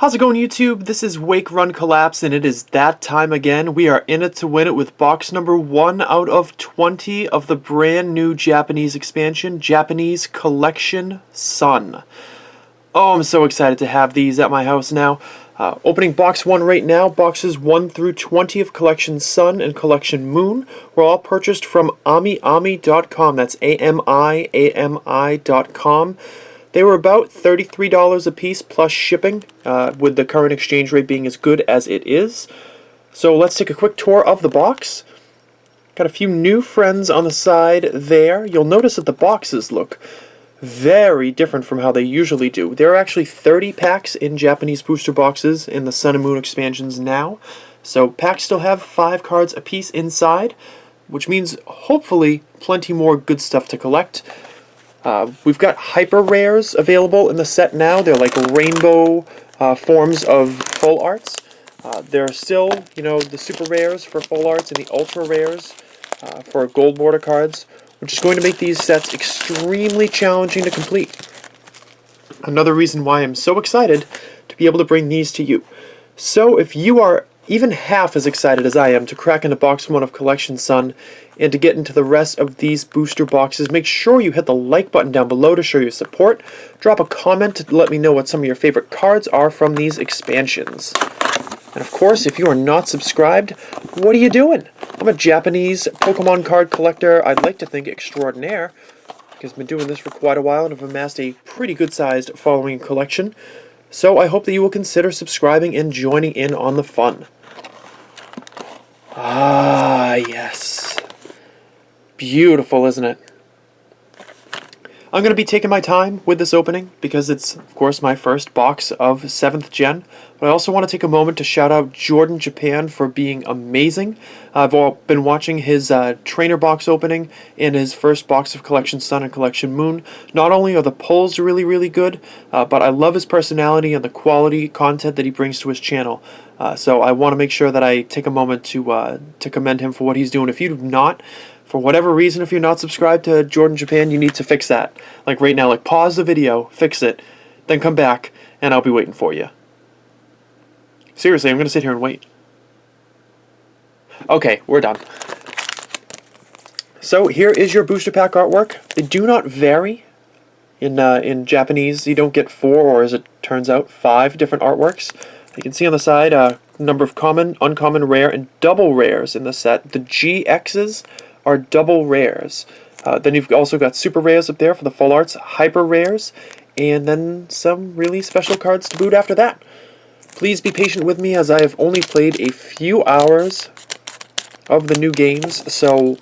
How's it going, YouTube? This is Wake Run Collapse, and it is that time again. We are in it to win it with box number 1 out of 20 of the brand new Japanese expansion, Japanese Collection Sun. Oh, I'm so excited to have these at my house now. Opening box 1 right now. Boxes 1 through 20 of Collection Sun and Collection Moon were all purchased from AmiAmi.com. That's AMI.com. They were about $33 a piece plus shipping, with the current exchange rate being as good as it is. So let's take a quick tour of the box. Got a few new friends on the side there. You'll notice that the boxes look very different from how they usually do. There are actually 30 packs in Japanese booster boxes in the Sun and Moon expansions now. So packs still have 5 cards a piece inside, which means hopefully plenty more good stuff to collect. We've got hyper rares available in the set now. They're like rainbow forms of full arts. There are still, the super rares for full arts and the ultra rares for gold border cards, which is going to make these sets extremely challenging to complete. Another reason why I'm so excited to be able to bring these to you. So if you are even half as excited as I am to crack into box 1 of Collection Sun and to get into the rest of these booster boxes, make sure you hit the like button down below to show your support. Drop a comment to let me know what some of your favorite cards are from these expansions. And of course, if you are not subscribed, what are you doing? I'm a Japanese Pokemon card collector, I'd like to think extraordinaire, because I've been doing this for quite a while and have amassed a pretty good-sized following collection. So I hope that you will consider subscribing and joining in on the fun. Ah, yes. Beautiful, isn't it? I'm going to be taking my time with this opening because it's, of course, my first box of 7th Gen. But I also want to take a moment to shout out Jordan Japan for being amazing. I've been watching his trainer box opening and his first box of Collection Sun and Collection Moon. Not only are the pulls really, really good, but I love his personality and the quality content that he brings to his channel. So I want to make sure that I take a moment to commend him for what he's doing. If you've not, for whatever reason, if you're not subscribed to Jordan Japan, you need to fix that. Like right now, pause the video, fix it, then come back, and I'll be waiting for you. Seriously, I'm going to sit here and wait. Okay, we're done. So here is your booster pack artwork. They do not vary. In Japanese, you don't get 4, or as it turns out, 5 different artworks. You can see on the side a number of common, uncommon, rare, and double rares in the set. The GXs are double rares. Then you've also got super rares up there for the full arts, hyper rares, and then some really special cards to boot after that. Please be patient with me as I have only played a few hours of the new games, so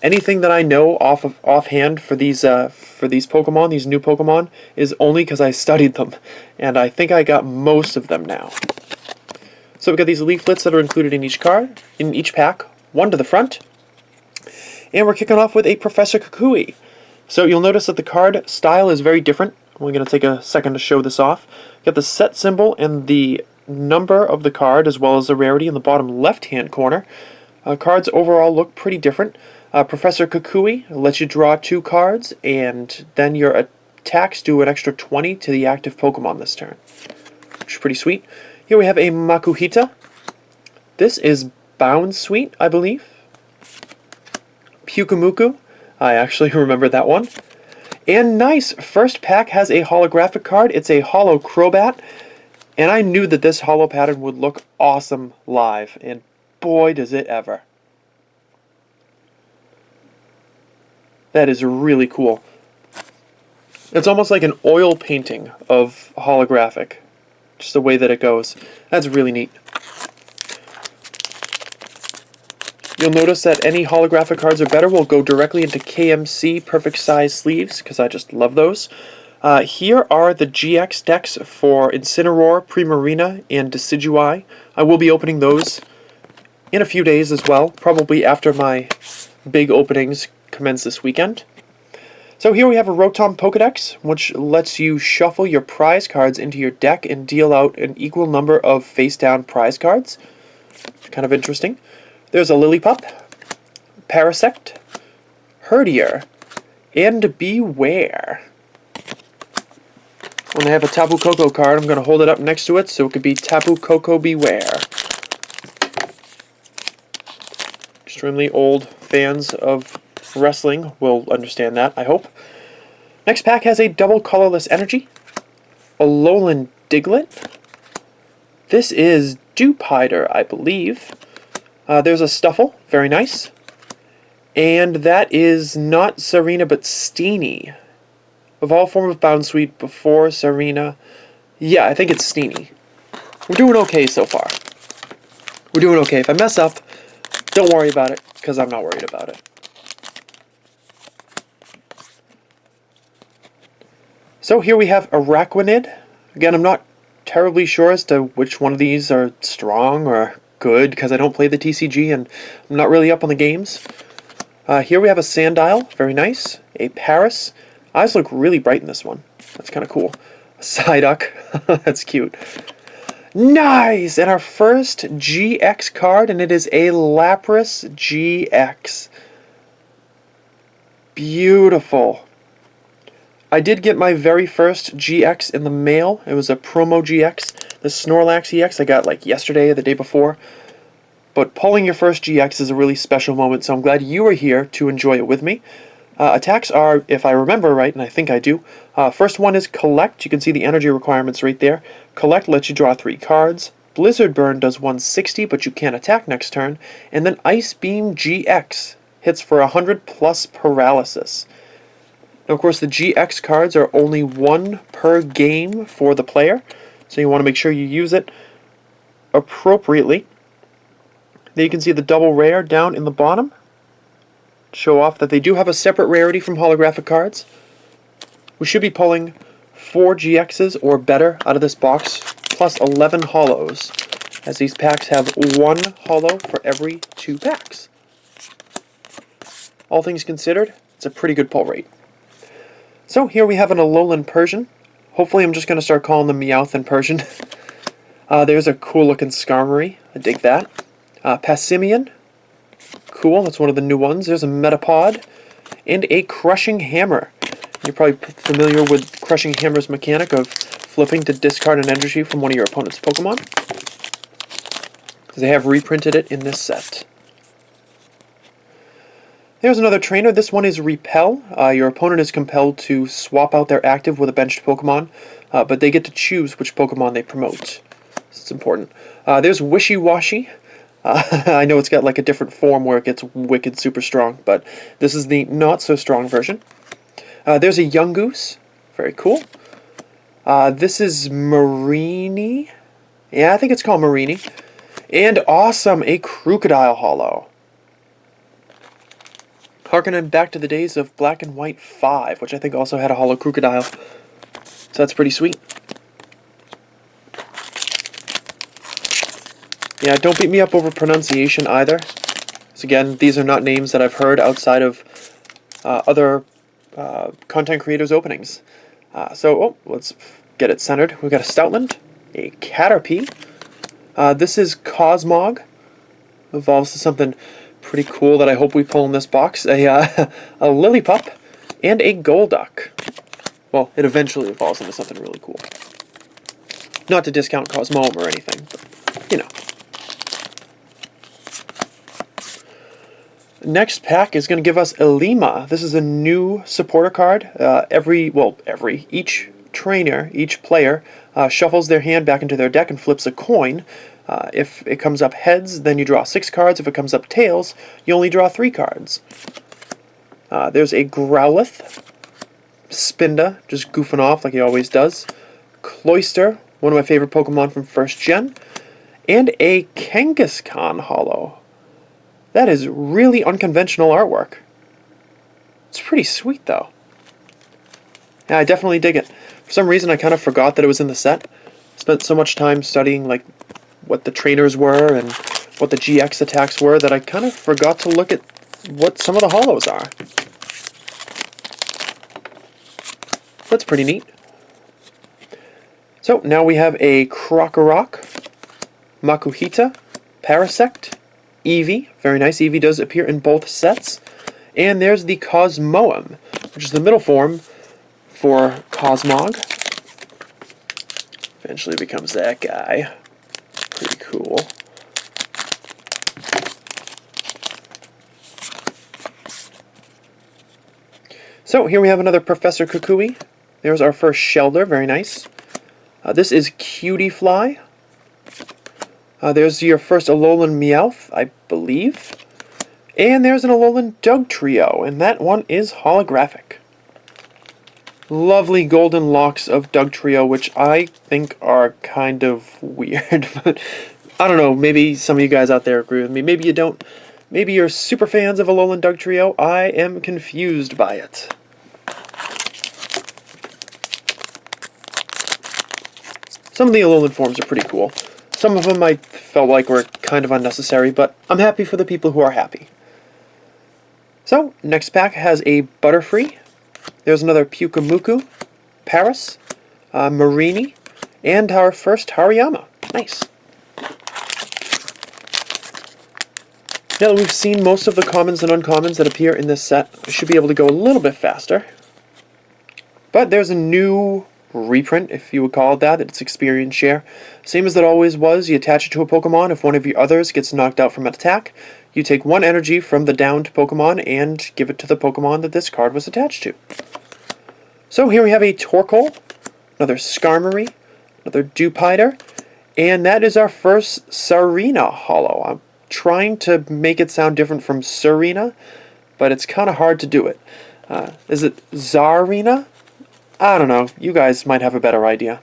anything that I know offhand for these Pokemon, these new Pokemon, is only because I studied them, and I think I got most of them now. So we've got these leaflets that are included in each card, in each pack, one to the front. And we're kicking off with a Professor Kukui. So you'll notice that the card style is very different. We're going to take a second to show this off. You got the set symbol and the number of the card, as well as the rarity in the bottom left-hand corner. Cards overall look pretty different. Professor Kukui lets you draw 2 cards, and then your attacks do an extra 20 to the active Pokemon this turn, which is pretty sweet. Here we have a Makuhita. This is Bound Sweet, I believe. Pyukumuku. I actually remember that one. And nice, first pack has a holographic card. It's a Holo Crobat. And I knew that this holo pattern would look awesome live. And boy, does it ever. That is really cool. It's almost like an oil painting of holographic. Just the way that it goes. That's really neat. You'll notice that any holographic cards or better will go directly into KMC perfect size sleeves, because I just love those. Here are the GX decks for Incineroar, Primarina, and Decidueye. I will be opening those in a few days as well, probably after my big openings commence this weekend. So here we have a Rotom Pokedex, which lets you shuffle your prize cards into your deck and deal out an equal number of face-down prize cards. Kind of interesting. There's a Lillipup, Parasect, Herdier, and Beware. When I have a Tapu Koko card, I'm going to hold it up next to it so it could be Tapu Koko Beware. Extremely old fans of wrestling will understand that, I hope. Next pack has a double colorless energy. Alolan Diglett. This is Dewpider, I believe. There's a Stuffle, very nice. And that is not Serena, but Steenie. Evolved form of Bounsweet before Serena. Yeah, I think it's Steenie. We're doing okay so far. We're doing okay. If I mess up, don't worry about it, because I'm not worried about it. So here we have Araquanid. Again, I'm not terribly sure as to which one of these are strong or good, because I don't play the TCG and I'm not really up on the games. Here we have a Sandile, very nice. A Paris. Eyes look really bright in this one. That's kind of cool. A Psyduck. That's cute. Nice! And our first GX card, and it is a Lapras GX. Beautiful. I did get my very first GX in the mail. It was a promo GX. The Snorlax EX I got like yesterday or the day before. But pulling your first GX is a really special moment, so I'm glad you are here to enjoy it with me. Attacks are, if I remember right, and I think I do, first one is Collect. You can see the energy requirements right there. Collect lets you draw 3 cards. Blizzard Burn does 160, but you can't attack next turn. And then Ice Beam GX hits for 100 plus paralysis. Now, of course, the GX cards are only 1 per game for the player, so you want to make sure you use it appropriately. Then you can see the double rare down in the bottom. Show off that they do have a separate rarity from holographic cards. We should be pulling 4 GXs or better out of this box, plus 11 holos, as these packs have 1 holo for every 2 packs. All things considered, it's a pretty good pull rate. So here we have an Alolan Persian. Hopefully I'm just going to start calling them Meowth and Persian. There's a cool looking Skarmory. I dig that. Passimian. Cool, that's one of the new ones. There's a Metapod. And a Crushing Hammer. You're probably familiar with Crushing Hammer's mechanic of flipping to discard an energy from one of your opponent's Pokemon. They have reprinted it in this set. There's another trainer. This one is Repel. Your opponent is compelled to swap out their active with a benched Pokemon, but they get to choose which Pokemon they promote. So it's important. There's Wishy Washy. I know it's got like a different form where it gets wicked super strong, but this is the not so strong version. There's a Yungoos. Very cool. This is Marini. Yeah, I think it's called Marini. And awesome, a Crocodile Holo. Harkening back to the days of Black and White 5, which I think also had a Holo Crocodile. So that's pretty sweet. Yeah, don't beat me up over pronunciation either. So again, these are not names that I've heard outside of other content creators' openings. Let's get it centered. We've got a Stoutland, a Caterpie. This is Cosmog. Evolves to something pretty cool that I hope we pull in this box. A Lillipup and a Golduck. Well, it eventually evolves into something really cool. Not to discount Cosmoem or anything, but, you know. Next pack is going to give us Elima. This is a new supporter card. Each trainer, each player, shuffles their hand back into their deck and flips a coin. If it comes up heads, then you draw 6 cards. If it comes up tails, you only draw 3 cards. There's a Growlithe. Spinda, just goofing off like he always does. Cloyster, one of my favorite Pokemon from 1st Gen. And a Kangaskhan Holo. That is really unconventional artwork. It's pretty sweet, though. Yeah, I definitely dig it. For some reason, I kind of forgot that it was in the set. Spent so much time studying like what the trainers were and what the GX attacks were that I kind of forgot to look at what some of the holos are. That's pretty neat. So now we have a Krokorok, Makuhita, Parasect, Eevee. Very nice. Eevee does appear in both sets. And there's the Cosmoem, which is the middle form for Cosmog. Eventually becomes that guy. Pretty cool. So here we have another Professor Kukui. There's our first Shelder, very nice. This is Cutiefly. There's your first Alolan Meowth, I believe. And there's an Alolan Dugtrio, and that one is holographic. Lovely golden locks of Dugtrio, which I think are kind of weird, but I don't know, maybe some of you guys out there agree with me. Maybe you don't. Maybe you're super fans of Alolan Dugtrio. I am confused by it. Some of the Alolan forms are pretty cool. Some of them I felt like were kind of unnecessary, but I'm happy for the people who are happy. So, next pack has a Butterfree. There's another Pyukumuku, Paris, Marini, and our first Hariyama. Nice. Now that we've seen most of the commons and uncommons that appear in this set, I should be able to go a little bit faster. But there's a new reprint, if you would call it that. It's Experience Share. Same as it always was, you attach it to a Pokemon. If one of your others gets knocked out from an attack, you take 1 energy from the downed Pokemon and give it to the Pokemon that this card was attached to. So here we have a Torkoal, another Skarmory, another Dewpider, and that is our first Tsareena holo. I'm trying to make it sound different from Serena, but it's kind of hard to do it. Is it Tsarina? I don't know. You guys might have a better idea.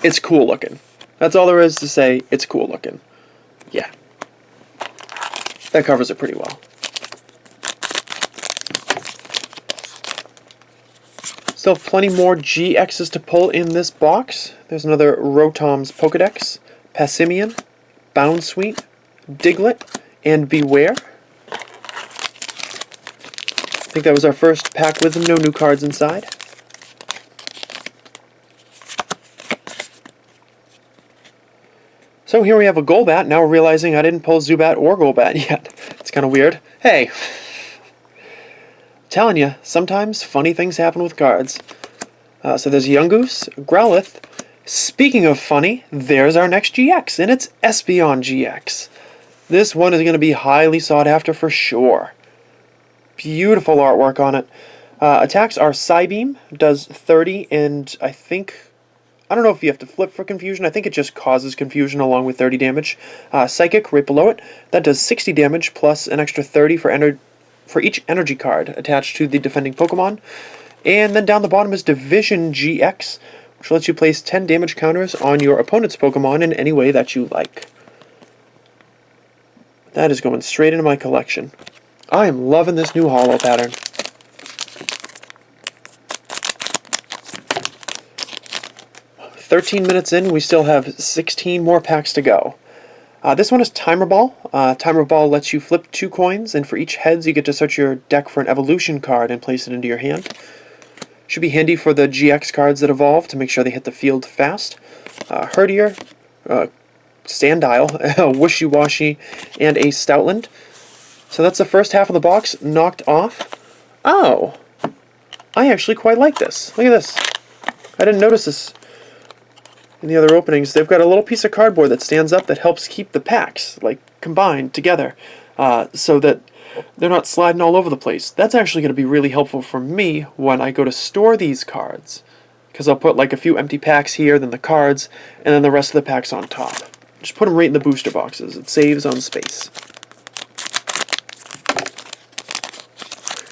It's cool looking. That's all there is to say. It's cool looking. Yeah. That covers it pretty well. Still have plenty more GXs to pull in this box. There's another Rotom's Pokedex, Passimian, Bounsweet, Diglett, and Beware. I think that was our first pack with no new cards inside. So here we have a Golbat. Now we're realizing I didn't pull Zubat or Golbat yet. It's kind of weird. Hey! Telling you, sometimes funny things happen with cards. So there's Yungoos, Growlithe. Speaking of funny, there's our next GX, and it's Espeon GX. This one is going to be highly sought after for sure. Beautiful artwork on it. Attacks are Psybeam, does 30, and I don't know if you have to flip for confusion. I think it just causes confusion along with 30 damage. Psychic, right below it, that does 60 damage plus an extra 30 for each energy card attached to the defending Pokemon. And then down the bottom is Division GX, which lets you place 10 damage counters on your opponent's Pokemon in any way that you like. That is going straight into my collection. I am loving this new holo pattern. "13 minutes in, we still have 16 more packs to go. This one is Timer Ball. Timer Ball lets you flip 2 coins, and for each heads you get to search your deck for an evolution card and place it into your hand. Should be handy for the GX cards that evolve to make sure they hit the field fast. Herdier, Sandile, Wishy Washy, and a Stoutland. So that's the first half of the box knocked off. Oh! I actually quite like this. Look at this. I didn't notice this in the other openings. They've got a little piece of cardboard that stands up that helps keep the packs, like, combined together, so that they're not sliding all over the place. That's actually going to be really helpful for me when I go to store these cards, because I'll put like a few empty packs here, then the cards, and then the rest of the packs on top. Just put them right in the booster boxes. It saves on space.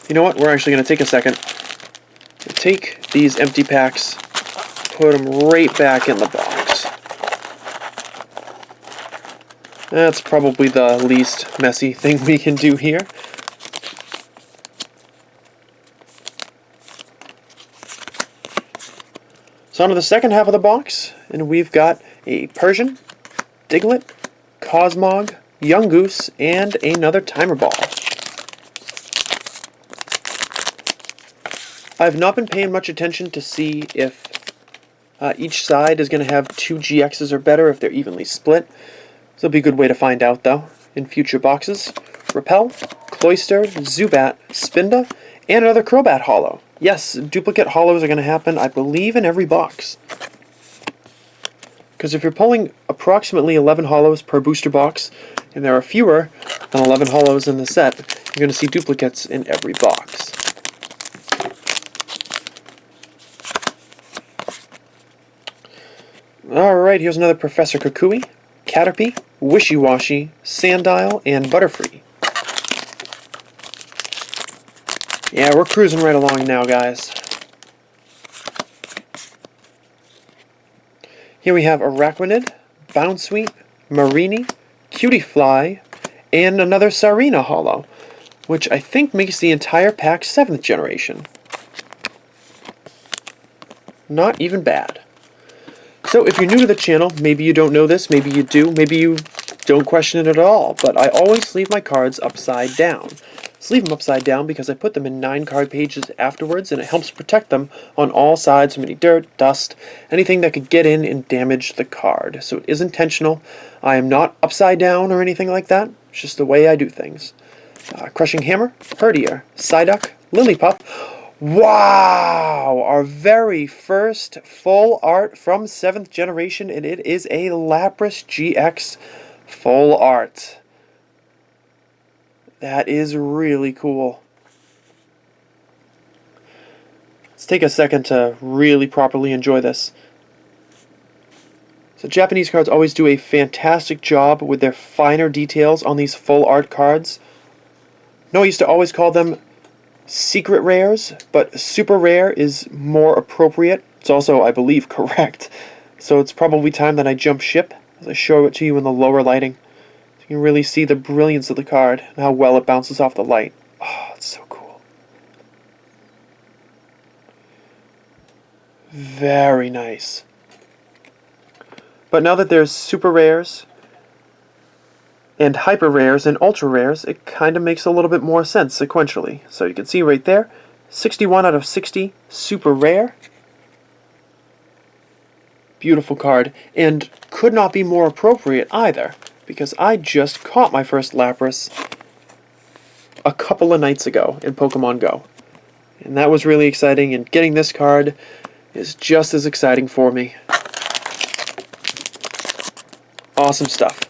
You know what? We're actually going to take a second. Take these empty packs, put them right back in the box. That's probably the least messy thing we can do here. So on to the second half of the box, and we've got a Persian, Diglett, Cosmog, Yungoos, and another Timer Ball. I've not been paying much attention to see if each side is going to have 2 GXs or better, if they're evenly split. This will be a good way to find out, though, in future boxes. Repel, Cloyster, Zubat, Spinda, and another Crobat holo. Yes, duplicate holos are going to happen, I believe, in every box. Because if you're pulling approximately 11 hollows per booster box, and there are fewer than 11 hollows in the set, you're going to see duplicates in every box. Alright, here's another Professor Kukui, Caterpie, Wishy-Washy, Sandile, and Butterfree. Yeah, we're cruising right along now, guys. Here we have Araquanid, Bounsweet, Marini, Cutiefly, and another Sarina holo, which I think makes the entire pack 7th generation. Not even bad. So if you're new to the channel, maybe you don't know this, maybe you do, maybe you don't question it at all, but I always sleeve my cards upside down. Sleeve them upside down because I put them in 9 card pages afterwards, and it helps protect them on all sides from any dirt, dust, anything that could get in and damage the card. So it is intentional. I am not upside down or anything like that. It's just the way I do things. Crushing Hammer, Herdier, Psyduck, Lillipup. Wow! Our very first full art from 7th generation, and it is a Lapras GX full art. That is really cool. Let's take a second to really properly enjoy this. So Japanese cards always do a fantastic job with their finer details on these full art cards. No, I used to always call them secret rares, but super rare is more appropriate. It's also, I believe, correct. So it's probably time that I jump ship as I show it to you in the lower lighting. So you can really see the brilliance of the card and how well it bounces off the light. Oh, it's so cool. Very nice. But now that there's super rares and hyper rares and ultra rares, it kind of makes a little bit more sense sequentially. So you can see right there, 61 out of 60 super rare. Beautiful card, and could not be more appropriate either, because I just caught my first Lapras a couple of nights ago in Pokemon Go. And that was really exciting, and getting this card is just as exciting for me. Awesome stuff.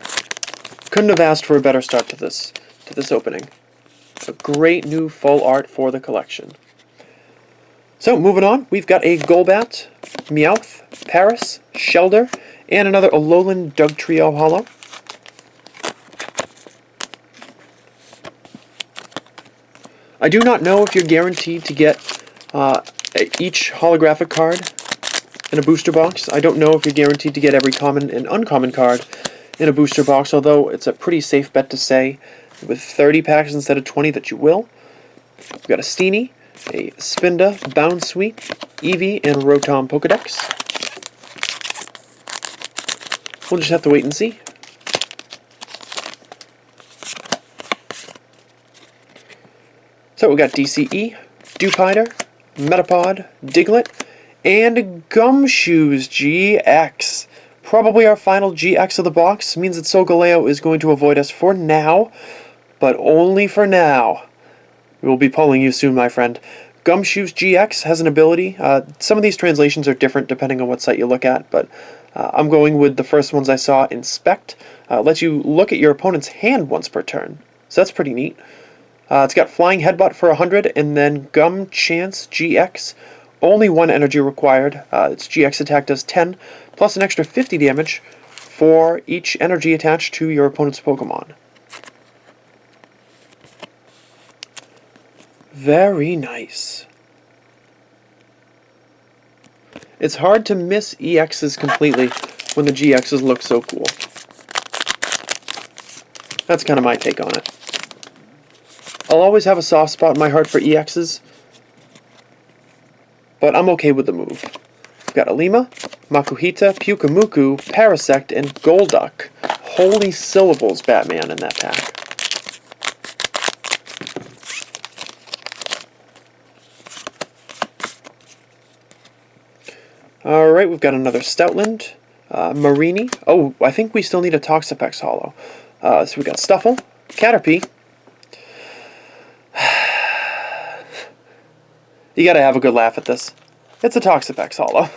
Couldn't have asked for a better start to this opening. A great new full art for the collection. So moving on, we've got a Golbat, Meowth, Paris, Shelder, and another Alolan Dugtrio holo. I do not know if you're guaranteed to get each holographic card in a booster box. I don't know if you're guaranteed to get every common and uncommon card in a booster box, although it's a pretty safe bet to say with 30 packs instead of 20 that you will. We've got a Steenie, a Spinda, Bounsweet, Eevee, and Rotom Pokedex. We'll just have to wait and see. So we got DCE, Dewpider, Metapod, Diglett, and Gumshoos GX. Probably our final GX of the box. Means that Solgaleo is going to avoid us for now, but only for now. We will be pulling you soon, my friend. Gumshoos GX has an ability. Some of these translations are different depending on what site you look at, but I'm going with the first ones I saw. Inspect. Lets you look at your opponent's hand once per turn. So that's pretty neat. It's got Flying Headbutt for 100, and then Gum Chance GX. Only 1 energy required. Its GX attack does 10, plus an extra 50 damage for each energy attached to your opponent's Pokemon. Very nice. It's hard to miss EXs completely when the GXs look so cool. That's kind of my take on it. I'll always have a soft spot in my heart for EXs, but I'm okay with the move. We've got Alima, Makuhita, Pyukumuku, Parasect, and Golduck. Holy syllables, Batman, in that pack. Alright, we've got another Stoutland, Marini. Oh, I think we still need a Toxapex holo. So we've got Stuffle, Caterpie. You gotta have a good laugh at this. It's a Toxapex holo.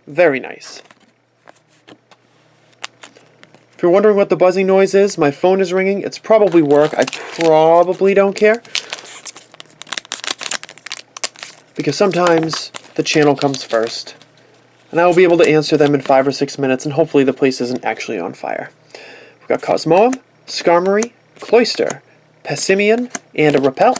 Very nice. If you're wondering what the buzzing noise is, my phone is ringing. It's probably work. I probably don't care, because sometimes the channel comes first, and I will be able to answer them in 5 or 6 minutes, and hopefully the place isn't actually on fire. We've got Cosmoem, Skarmory, Cloyster, Passimian, and a Repel.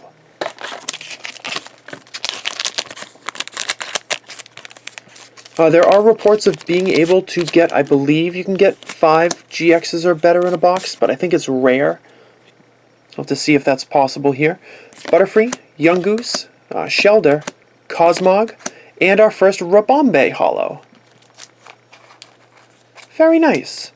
There are reports of being able to get, I believe you can get 5 GXs or better in a box, but I think it's rare. I'll have to see if that's possible here. Butterfree, Yungoos, Shellder, Cosmog, and our first Rabombe holo. Very nice.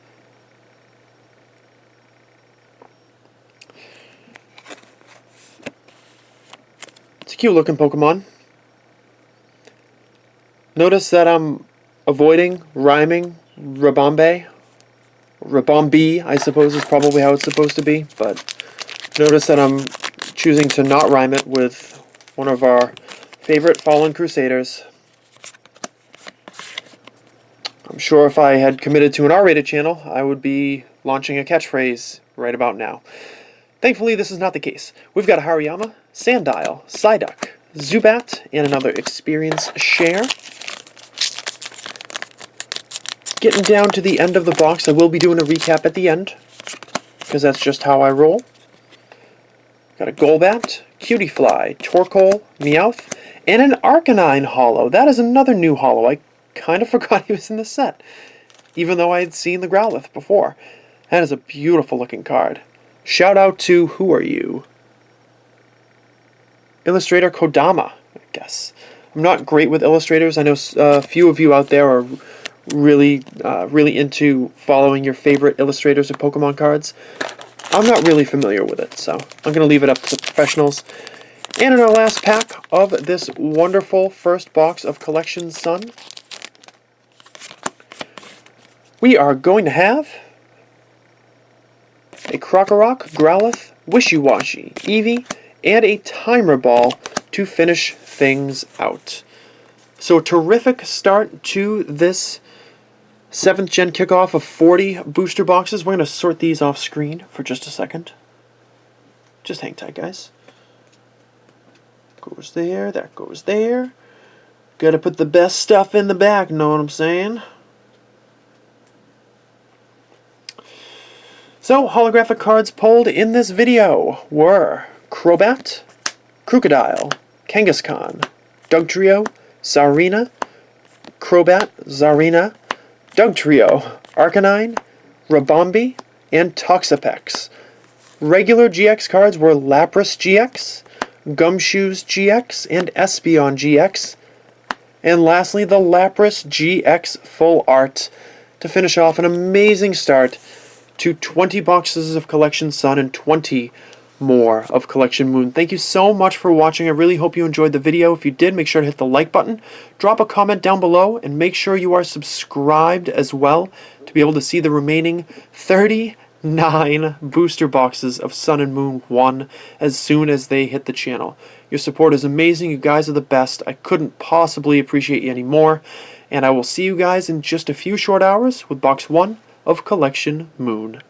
It's a cute looking Pokemon. Notice that I'm avoiding rhyming Rabombe. Rabombe, I suppose, is probably how it's supposed to be, but notice that I'm choosing to not rhyme it with one of our favorite Fallen Crusaders. I'm sure if I had committed to an R-rated channel, I would be launching a catchphrase right about now. Thankfully, this is not the case. We've got a Hariyama, Sandile, Psyduck, Zubat, and another Experience Share. Getting down to the end of the box, I will be doing a recap at the end, because that's just how I roll. Got a Golbat, Cutiefly, Torkoal, Meowth, and an Arcanine holo. That is another new holo. I kind of forgot he was in the set, even though I had seen the Growlithe before. That is a beautiful looking card. Shout out to, who are you? Illustrator Kodama, I guess. I'm not great with illustrators. I know a few of you out there are really into following your favorite illustrators of Pokemon cards. I'm not really familiar with it, so I'm going to leave it up to the professionals. And in our last pack of this wonderful first box of Collection Sun, we are going to have a Krokorok, Growlithe, Wishiwashi, Eevee, and a Timer Ball to finish things out. So a terrific start to this 7th Gen kickoff of 40 booster boxes. We're going to sort these off screen for just a second. Just hang tight, guys. Goes there, that goes there. Got to put the best stuff in the back, know what I'm saying? So, holographic cards pulled in this video were Crobat, Krookodile, Kangaskhan, Dugtrio, Zarina, Crobat, Zarina, Dugtrio, Arcanine, Rabombe, and Toxapex. Regular GX cards were Lapras GX, Gumshoos GX, and Espeon GX. And lastly, the Lapras GX Full Art to finish off an amazing start to 20 boxes of Collection Sun and 20 more of Collection Moon. Thank you so much for watching. I really hope you enjoyed the video. If you did, make sure to hit the like button, drop a comment down below, and make sure you are subscribed as well to be able to see the remaining 39 booster boxes of Sun and Moon 1 as soon as they hit the channel. Your support is amazing. You guys are the best. I couldn't possibly appreciate you any more. And I will see you guys in just a few short hours with box 1 of Collection Moon.